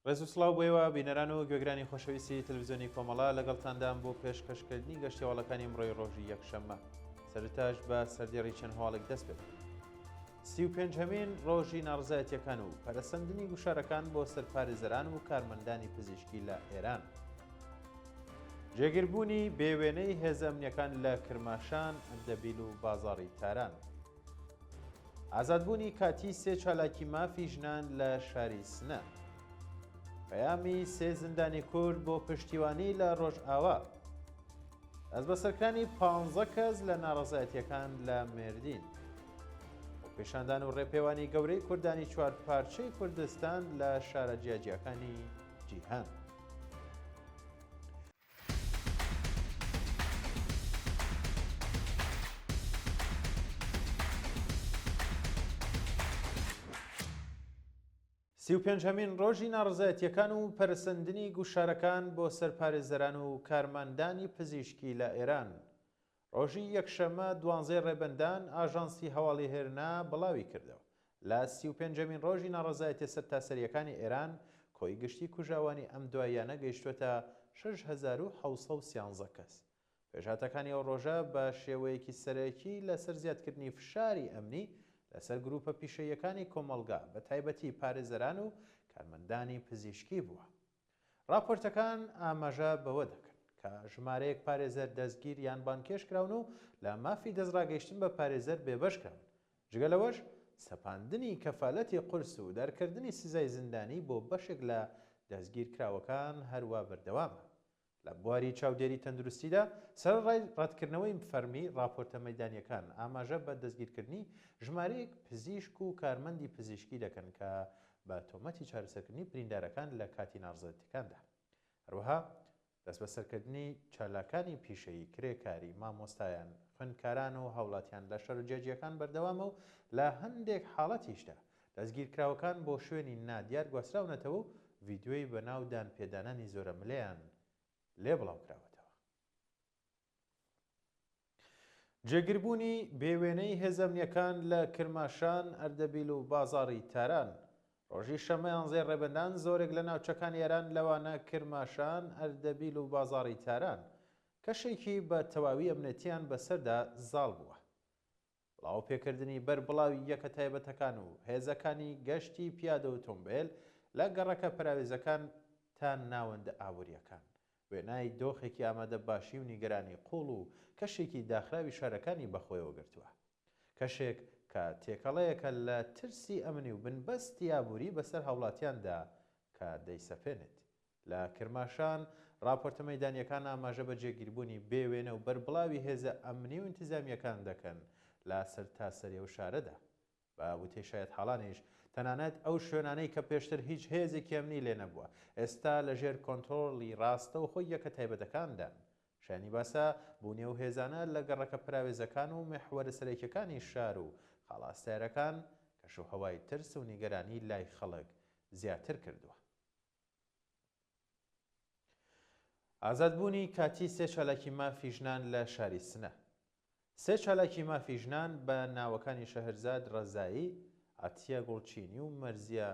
ڕێز و سڵاو بۆیەوە بینەران و گوێگرانی خۆشەویستی تەلەڤیزیۆنی کۆمەڵا لەگەڵتاندان بۆ پێشکەشکردنی گەشتی هەواڵەکانی ئەمڕۆی ڕۆژی یەکشەممە. سەرتاش بە سەردێڕی چەند هەواڵێک دەست پێ بکەین. 35هەمین ڕۆژی ناڕزایەتیەکان و پەرەسەندنی گوشارەکان بۆ سەرپارێزەران و کارمەندانی پزیشکی لە ئێران. جێگیربوونی بێوێنەی هێزە ئەمنیەکان لە کرماشان، ئەردەبیل و بازاڕی تاران. ئازادبوونی کاتی سێ چالاکی مافی ژنان لە شاری سنە. پەیامی سێ زیندانی کورد بۆ پشتیوانی لە ڕۆژئاوا. دەستبەسەرکردنی 15 کەس لە ناڕەزایەتیەکان لە مێردین. بۆ پێشاندان و ڕێپێوانی گەورەی کوردانی چوار پارچەی کوردستان لە شارە جیاجیەکانی جیهان. سی و پێنجهەمین ڕۆژی ناڕزایەتیەکان و پەرسەندنی گوشارەکان بۆ سەرپارێزەران و کارمەندانی پزیشکی لە ئێران. ڕۆژی یەکشەممە 12 ڕێبەندان ئاژانسی هەواڵی هێرنا بڵاوی کردەوە. لە 35هەمین ڕۆژی ناڕزایەتی سەرتاسەریەکانی ئێران کۆی گشتی کوژاوانی ئەم دواییانە گەیشتوەتە 6713 کەس. پێشهاتەکانی ئەو ڕۆژە بە شێوەیەکی سەرەکی لەسەر زیادکردنی فشاری ئەمنی لەسەر گروپە پیشەیەکانی کۆمەڵگا بە تایبەتی پارێزەران و کارمەندانی پزیشکی بووە. راپۆرتەکان ئاماژە بەوە دەکەن کە ژمارەیەک پارێزەر دەستگیر یان بانکێشکراون و لە مافی دەستڕاگەیشتن بە پارێزەر بێبەشکراون. جگە لەوەش سەپاندنی کەفالەتی قورس و دەرکردنی سزای زیندانی بۆ بەشێک لە دەستگیرکراوەکان هەروە بەردەوامە. لە بواری چاودێری تەندروستیدا سەرڕای ڕەتکردنەوەی فەرمی راپۆرتە مەیدانیەکان ئاماژە بە دەستگیرکردنی ژمارەیەک پزیشک و کارمەندی پزیشکی دەکەن کە بە تۆمەتی چارەسەرکردنی بریندارەکان لە کاتی ناڕزایەتیەکاندا. هەروەها دەست بەسەرکردنی چالاکانی پیشەیی کرێکاری مامۆستایان، خوێندکاران و هاوڵاتیان لە شەڕ و جێجیەکان بەردەوامە و لە هەندێک حاڵەتیشدا دەستگیرکراوەکان بۆ شوێنی نادیار گواستراونەتەوە و ڤیدیۆی بەناو دانپێدانانی زۆرە ملەیان لێ بڵاوکراوەتەوە. جێگیربوونی بێوێنەی هێزە ئەمنیەکان لە کرماشان، ئەردەبیل و بازاڕی تاران. ڕۆژی شەمە 11 ڕێبەندان زۆرێک لە ناوچەکانی ئێران لەوانە کرماشان، ئەردەبیل و بازاڕی تاران کەشێکی بە تەواوی ئەمنێتیان بەسەردا زاڵ بووە. بڵاوپێکردنی بەربڵاوی یەکە تایبەتەکان و هێزەکانی گەشتی پیادە و تۆمبیل لە گەڕەکە پراوێزەکان تا ناوەندە ئاوریەکان. وێنای دۆخێکی ئامادە باشی و نیگەرانی قوڵ و کەشێکی داخراوی شارەکانی بەخۆیەوە گرتووە. کەشێک کە تێکەڵەیەکە لە ترسی ئەمنی و بنبەستی ئابووری بەسەر هاوڵاتیاندا کە دەیسەپێنێت. لە کرماشان راپۆرتە مەیدانیەکان ئاماژە بە جێگیربوونی بێوێنە و بەربڵاوی هێزە ئەمنی و ئینتیزامیەکان دەکەن لە سەرتاسەریە و شارەدا. بە وتێشایەت حاڵانیش تەنانەت ئەو شوێنانەی کە پێشتر هیچ هێزێکی ئەمنی لێ نەبووە ئێستا لەژێر کۆنتڕۆڵی ڕاستە و خۆی یەکە تایبەتەکاندان. شانی باسا بوونێ و هێزانە لە گەڕەکە پراوێزەکان و مێحوەرە سەرەکیەکانی شار و خاڵاستایرەکان کەشوهەوای ترس و نیگەرانی لای خەڵک زیاتر کردووە. ئازادبوونی کاتی سێ چالاکی مافی ژنان لە شاری سنە. سێ چالاکی مافی ژنان بە ناوەکانی شەهرزاد ڕەزایی، ئاتیە گوڵچینی و مەرزیە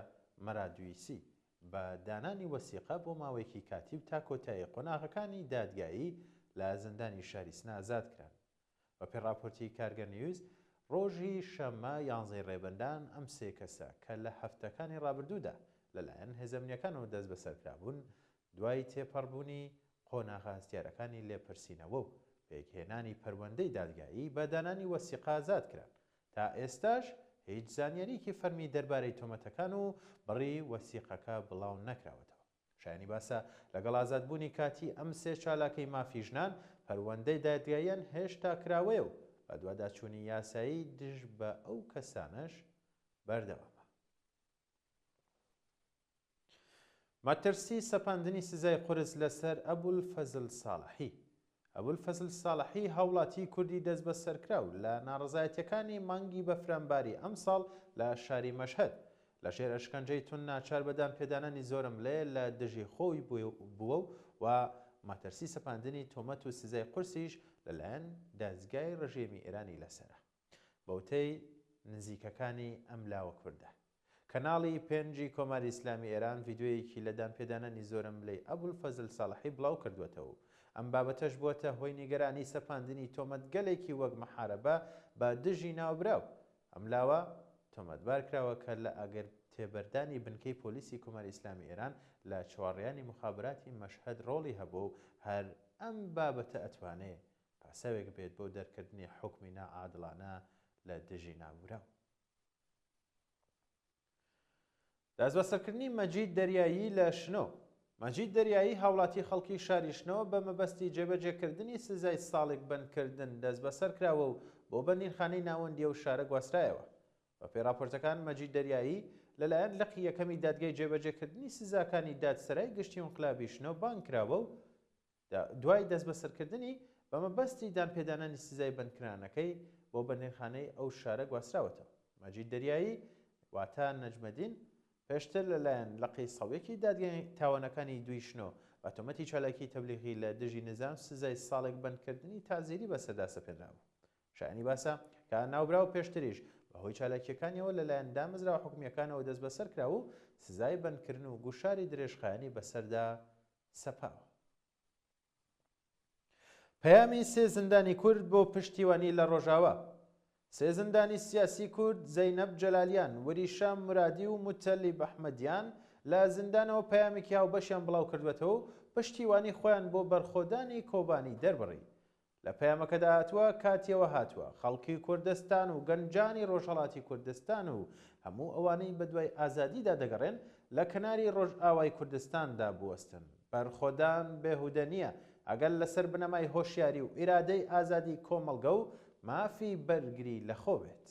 مەرادویسی بە دانانی وەسیقە بۆ ماوەیەکی کاتی و تا کۆتایی قۆناغەکانی دادگایی لە زیندانی شاری سنە ئازاد کران. بە پێڕاپۆرتی کارگەر نیوز ڕۆژی شەممە 11 ڕێبەندان ئەم سێ کەسە کە لە هەفتەکانی ڕابردوودا لەلایەن هێزە ئەمنیەکانەوە دەست بەسەرکرابوون دوای تێپەڕبوونی قۆناغە هەستیارەکانی لێپرسینەوە و پێکهێنانی پەروەندەی دادگایی بە دانانی وەسیقە ئازاد کران. تا ئێستاش هیچ زانیاریکی فەرمی دەربارەی تۆمەتەکان و بڕی وەسیقەکە بڵاو نەکراوەتەوە. شایانی باسە لەگەڵ ئازادبوونی کاتی ئەم سێ چالاکەی مافی ژنان پەروەندەی دادگاییان هێشتا کراوەیە و بە دوواداچوونی یاسایی دژ بە ئەو کەسانەش بەردەوامە. مەترسی سەپاندنی سزای قورس لەسەر ئەبولفەزل ساڵحی. ئەبولفەزل ساڵحی هاوڵاتی کوردی دەست بەسەرکراو لە ناڕزایەتیەکانی مانگی بەفرەمباری ئەمساڵ لە شاری مەشهەد لە ژێر ئەشکەنجەی تون ناچار بەدان پێدانانی زۆرم لێ لە دژی خۆی بووە و مەترسی سەپاندنی تۆمەت و سزای قورسیش لەلایەن دادگای ڕژێمی ئێرانی لەسەرە. بەوتەی نزیکەکانی ئەم لاوە کوردە کەناڵی پێنجی کۆماری ئیسلامی ئێران ڤیدیۆیەکی لە دانپێدانانی زۆرم لەی ئەبولفەزل ساڵحی بڵاو کردوێتەوە و ئەم بابەتەش بووەتە هۆی نیگەرانی سەپاندنی تۆمەتگەلێکی وەک مەحارەبە بە دژی ناوبراو. ئەم لاوە تۆمەتبار کراوە کە لە ئاگەر تێبەردانی بنکەی پۆلیسی کۆماری ئیسلامی ئێران لە چوارڕێیانی مخابراتی مەشهەد ڕۆڵی هەبوو و هەر ئەم بابەتە ئەتوانێت پاسەوێک بێت بۆ دەرکردنی حوکمی نائادڵانە لە دژی ناوبراو. دەستبەسەرکردنی مەجید دەریایی لە شنۆ. مەجید دەریایی هاوڵاتی خەڵکی شاری شنۆ بە مەبەستی جێبەجێکردنی سزای ساڵێک بەندکردن دەست بەسەر کراوە و بۆ بەندیخانەی ناوەندیە و شارە گواسترایەوە. بە پێی راپۆرتەکان مەجید دەریایی لەلایەن لقی یەکەمی دادگای جێبەجێکردنی سزاکانی دادسەرای گشتی ئینقلابی شنۆ بان کراوە و دوای دەستبەسەرکردنی بە مەبەستی دانپێدانانی سزای بەندکرانەکەی بۆ بەندیخانەی ئەو شارە گواستراوەتەوە. مەجید دەریایی واتە نەجمەدین پێشتر لەلایەن لقی سەویەکی دادگای تاوانەکانی دوی شنۆ بە تۆمەتی چالاکی تەبلیغی لە دژی نظام سزای ساڵێک بەندکردنی تازیری بەسەردا سەپێنراوە. شایانی باسە کە ناوبراو پێشتریش بەهۆی چالاکیەکانیەوە لەلایەن دامەزراوە حکومیەکانەوە دەست بەسەر کراوە و سزای بەندکردن و گوشاری درێژخایەنی بەسەردا سەپاوە. پەیامی سێ زندانی کورد بۆ پشتیوانی لە ڕۆژاوە. سێ زندانی سیاسی کورد زەینەب جەلالیان، وەریشام مرادی و متەلیب ئەحمەدیان لە زندانەوە پەیامێکی هاوبەشیان بڵاو کردوێتەوە و پشتیوانی خۆیان بۆ بەرخۆدانی کۆبانی دەربڕی. لە پەیامەکەدا هاتووە کاتیەوە هاتووە خەڵکی کوردستان و گەنجانی ڕۆژهەڵاتی کوردستان و هەموو ئەوانەی بەدوای ئازادیدا دەگەڕێن لە کەناری ڕۆژئاوای کوردستاندا بوەستن. بەرخۆدان بێهودە نییە ئەگەر لەسەر بنەمای هۆشیاری و ئیرادەی ئازادی کۆمەڵگە و مافی بەرگری لەخۆ بێت.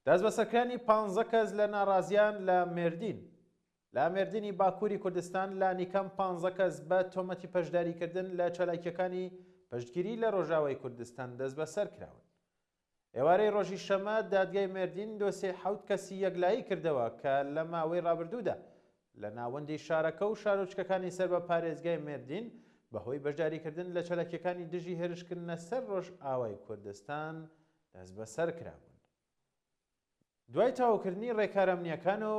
دەستبەسەرکردنی 15 کەس لە ناڕازیان لە مێردین. لە مێردینی باکووری کوردستان لە نیکەم 15 کەس بە تۆمەتی پەشداریکردن لە چالاکیەکانی پشتگیری لە ڕۆژاوای کوردستان دەست بەسەر کراون. ئێوارەی ڕۆژی شەمە دادگای مێردین دۆسێ 7 کەسی یەکلایی کردەوە کە لە ماوەی ڕابردوودا لە ناوەندی شارەکە و شارۆچکەکانی سەر بە پارێزگای مێردین بەهۆی بەشداریکردن لە چالاکیەکانی دژی هێرشکردنە سەر ڕۆژئاوای کوردستان دەست بەسەر کرابوون. دوای تاوکردنی ڕێکارە ئەمنیەکان و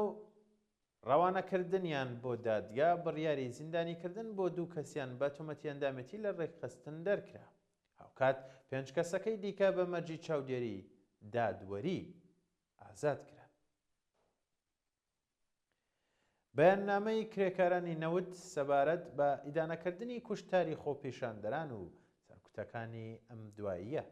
ڕەوانەکردنیان بۆ دادگا بڕیاری زیندانیکردن بۆ دوو کەسیان بە تۆمەتی ئەندامەتی لە ڕێکخستن دەرکرا. هاوکات 5 کەسەکەی دیکە بە مەرجی چاودێری دادوەری ئازاد کرا. بەیاننامەی کرێکارانی نەوت سەبارەت بە ئیدانەکردنی کوشتاری خۆپیشاندەران و سەرکوتەکانی ئەم دواییە.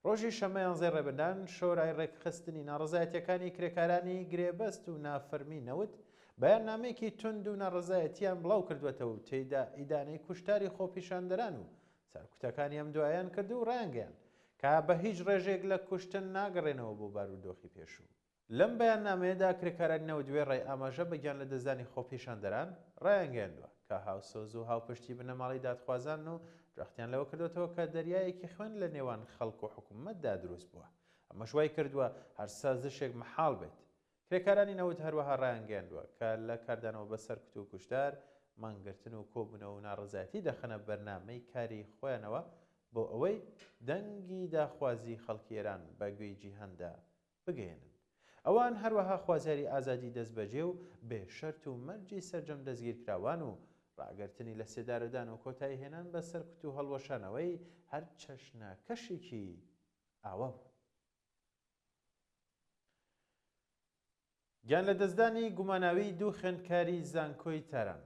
ڕۆژی شەمە 11 ڕێبەردان شۆرای ڕێکخستنی ناڕزایەتیەکانی کرێکارانی گرێبەست و نافەرمی نەوت بەیاننامەیەکی تند و ناڕزایەتیان بڵاو کردوێتەوە و تێیدا ئیدانەی کوشتاری خۆپیشاندەران و سەرکوتەکانی ئەم دواییان کرد و ڕایانگەیاند کە بە هیچ ڕێژێک لە کوشتن ناگەڕێنەوە بۆ بارودۆخی پێشوو. لەم بەیاننامەیەدا کرێکارانی نەوت دوێ ڕێی ئاماژە بەگیان لە دەستدانی خۆپیشاندەران ڕایانگەیاندووە کە هاوسۆز و هاوپشتی بنەماڵی دادخوازان و درەختیان لەوە کردوێتەوە کە دەریایەکی خوێن لە نێوان خەڵک و حکوومەتدا دروست بووە. ئەمە شوای کردووە هەر سازشێک مەحاڵ بێت. کرێکارانی نەوت هەروەها ڕایانگەیاندووە کە لە کاردانەوە بەسەر کت و کوشتار مانگرتن و کۆبوونەوە و ناڕزایەتی دەخەنە بەرنامەی کاری خۆیانەوە بۆ ئەوەی دەنگی داخوازی خەڵکی ئێران بە گوێی جیهاندا بگەێنن. ئەوان هەروەها خوازیاری ئازادی دەستبەجێ و بێشەرت و مەرجی سەرجەم دەستگیرکراوان و ڕاگررتنی لە سێدارەدان و کۆتایی هێنان بە سەرکوت و هەڵوەشانەوەی هەر چەشنەکەشێکی ئاوا بوو. گیان لە دەستدانی گوماناوی دوو خوێندکاری زانکۆی تاران.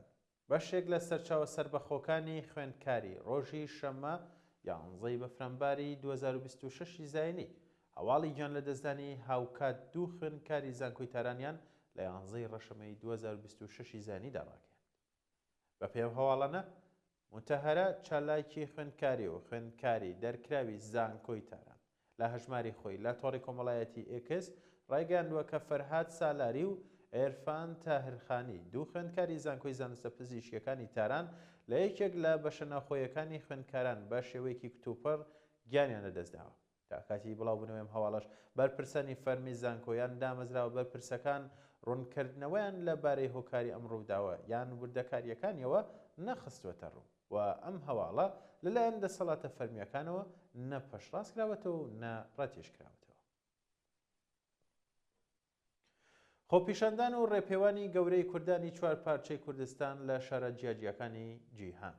بەشێک لە سەرچاوە سربەخۆکانی خوێندکاری ڕۆژی شەمە 11 بەفرەمباری 2026 زاینی هەواڵی گیان لە دەستدانی هاوکات دوو خوێندکاری زانکۆی تارانیان لە 11 ڕەشەمەی 2026 زاینیدا ڕاگەیاند. بە پێم هەواڵانە متەهەرە چالاکی خوێندکاری و خوێندکاری دەرکراوی زانکۆی تاران لە هەژماری خۆی لە تۆڕی کۆمەڵایەتی ئێکس ڕایگەاندووە کە فەرهاد سالاری و ئێرفان تاهرخانی دوو خوێندکاری زانکۆی زانستە پزیشکیەکانی تاران لە یەکێک لە بەشە ناوخۆیەکانی خوێندکاران بە شێوەیەکی کتوپەر گیانیان لەدەستداوە. تا کاتی بڵاوبوونەوەی هەواڵەش بەرپرسانی فەرمی زانکۆیان دامەزراوە بەرپرسەکان ڕوونکردنەوەیان لەبارەی هۆکاری ئەم ڕووداوە یان وردەکاریەکانیەوە نەخستوەتە ڕوو و ئەم هەواڵە لەلایەن دەسەڵاتە فەرمیەکانەوە نە پەشڕاست کراوەتەوە و نە ڕەتێش کراوەتەوە. خۆپیشاندان و ڕێپێوانی گەورەی کوردانی چوار پارچەی کوردستان لە شارە جیاجیەکانی جیهان.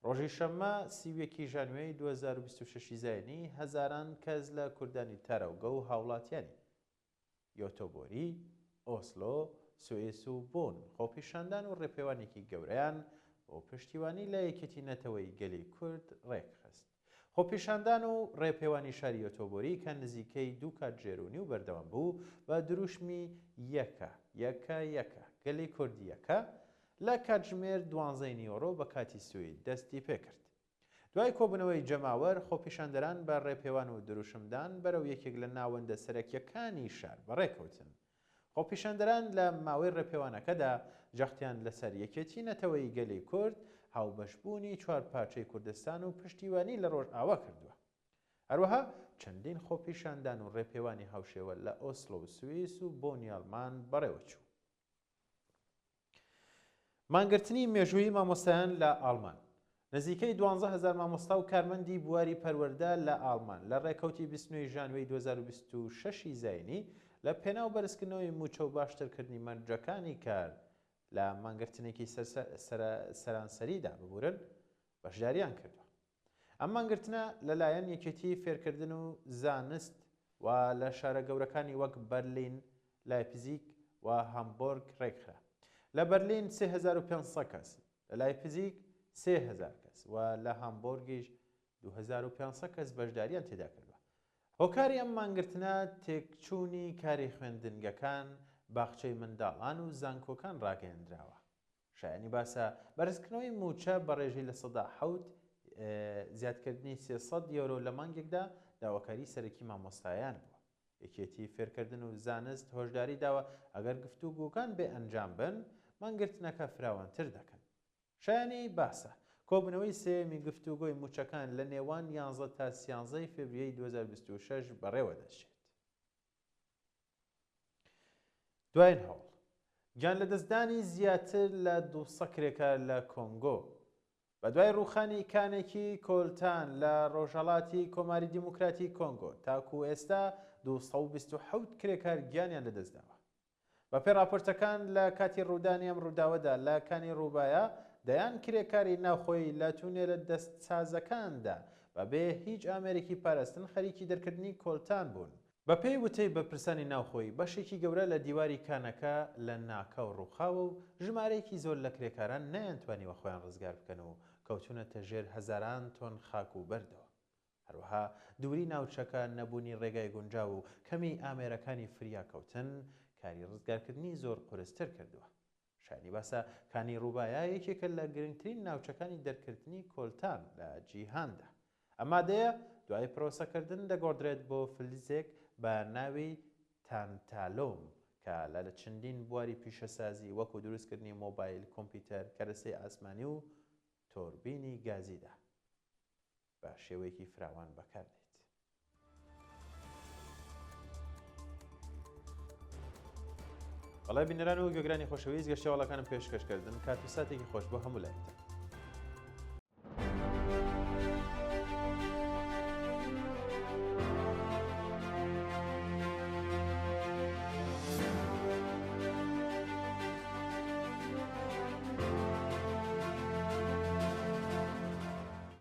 ڕۆژی شەممە 31 ژانوێری 2026 زاینی هەزاران کەس لە کوردانی تەرەوگە و هاوڵاتیانی یۆتۆبۆری، ئۆسلۆ، سوئیس و بۆن خۆپیشاندان و ڕێپێوانێکی گەورەیان بۆ پشتیوانی لە یەکێتی نەتەوەی گەلی کورد ڕێکخست. خۆپیشاندان و ڕێپێوانی شاری ئۆتۆبۆری کە نزیکەی 2 کاتژێرونی و بەردەوام بوو بە دروشمی یەکە گەلی کوردیەکە لە کاتژمێر 12 نیوەڕۆ بە کاتی سوید دەستی پێکرد. دوای کۆبوونەوەی جەماوەر خۆپیشاندەران بە ڕێپێوان و دروشمدان بەرەو یەکێک لە ناوەندە سەرەکیەکانی شار بەڕێکەوتن. خۆپیشاندەران لە ماوەی ڕێپێوانەکەدا جەختیان لەسەر یەکێتی نەتەوەی گەلی کورد، هاوبەشبوونی چوار پارچەی کوردستان و پشتیوانی لە ڕۆژئاوا کردووە. هەروەها چەندین خۆپیشاندان و ڕێپێوانی هاوشێوە لە ئۆسلۆ و سوئیس و بۆنی ئەڵمان بەڕێوەچوو. مانگرتنی مێژووی مامۆستایان لە ئاڵمان. نزیکەی 12,000 مامۆستا و کارمەندی بواری پەروەردە لە ئاڵمان لە ڕێکەوتی 29 ژانوێری 2026 زاینی لە پێناو بەرزکردنەوەی موچە و باشترکردنی مەرجەکانی کار لە مانگرتنێکی سەرانسەریدا ببورن بەشداریان کردووە. ئەم مانگرتنە لەلایەن یەکێتی فێرکردن و زانست و لە شارە گەورەکانی وەک بەرلین، لایپزیگ و هامبۆرگ ڕێکخرا. لە بەرلین 3500 کەس، لە لایپزیگ 3000 کەس و لە هامبۆرگیش 2500 کەس بەشداریان تێدا کردووە. هۆکاری ئەم مانگرتنە تێکچوونی کاری خوێندنگەکان، باخچەی منداڵان و زانکۆکان ڕاگەیەندراوە. شایانی باسە بەرزکردنەوەی موچە بە ڕێژەی لە سەدا 7 زیادکردنی 300 یۆرۆ لە مانگێکدا داواکاری سەرەکی مامۆستایان بووە. یەکێتی فێرکردن و زانست هۆشداری داوە ئەگەر گفتوگۆکان بێ ئەنجام بن، مانگرتنەکە فراوانتر دەکەن. شایانی باسە کۆبوونەوەی سێمی گفتوگۆی موچەکان لە نێوان 11 تا 13 فێبریای 2026 بەڕێوە دەچێت. دوایین هەوڵ گیان لە دەستدانی زیاتر لە 200 کرێکار لە کۆنگۆ. بە دوای ڕووخانی کانێکی کۆلتان لە ڕۆژهەڵاتی کۆماری دیموکراتی کۆنگۆ تاکو ئێستا 227 کرێکار گیانیان لەدەستداوە. بەپێی راپۆرتەکان لە کاتی ڕوودانی ئەم ڕووداوەدا لە کانی ڕووبایە دەیان کرێکاری ناوخۆی لە تونێلە دەستسازەکاندا بەبێ هیچ ئامێرێکی پاراستن خەریکی دەرکردنی کۆلتان بوون. بە پێی وتەی بەپرسانی ناوخۆی بەشێکی گەورە لە دیواری کانەکە لە ناکە و ڕووخاوە و ژمارەیەکی زۆر لە کرێکاران نەیانتوانیوە خۆیان ڕزگار بکەن و کەوتونەتە ژێر هەزاران تۆن خاک و بەردەوە. هەروەها دووری ناوچەکە نەبوونی ڕێگای گونجاو و کەمی ئامێرەکانی فریاکەوتن کاری ڕزگارکردنی زۆر قورستر کردووە. شانی باسە کانی ڕووبایە یەکێکە لە گرنگترین ناوچەکانی دەرکردنی کۆلتان لە جیهاندا. ئەمادەیە دوای پرۆسەکردن دەگۆڕدرێت بۆ فلزێک بە ناوی تانتالۆم کە لە چەندین بواری پیشەسازی وەکو دروستکردنی مۆبایل، کۆمپیوتەر، کەرەسەی ئاسمانی و تۆربینی گازیدا بە شێوەیەکی فراوان بەکاردێت. بەڵای بینەران و گوێگرانی خۆشەویست گەشتیاوەڵەکانم پێشکەشکردن کات و ساتێکی خۆش بۆ هەموو لایەتان.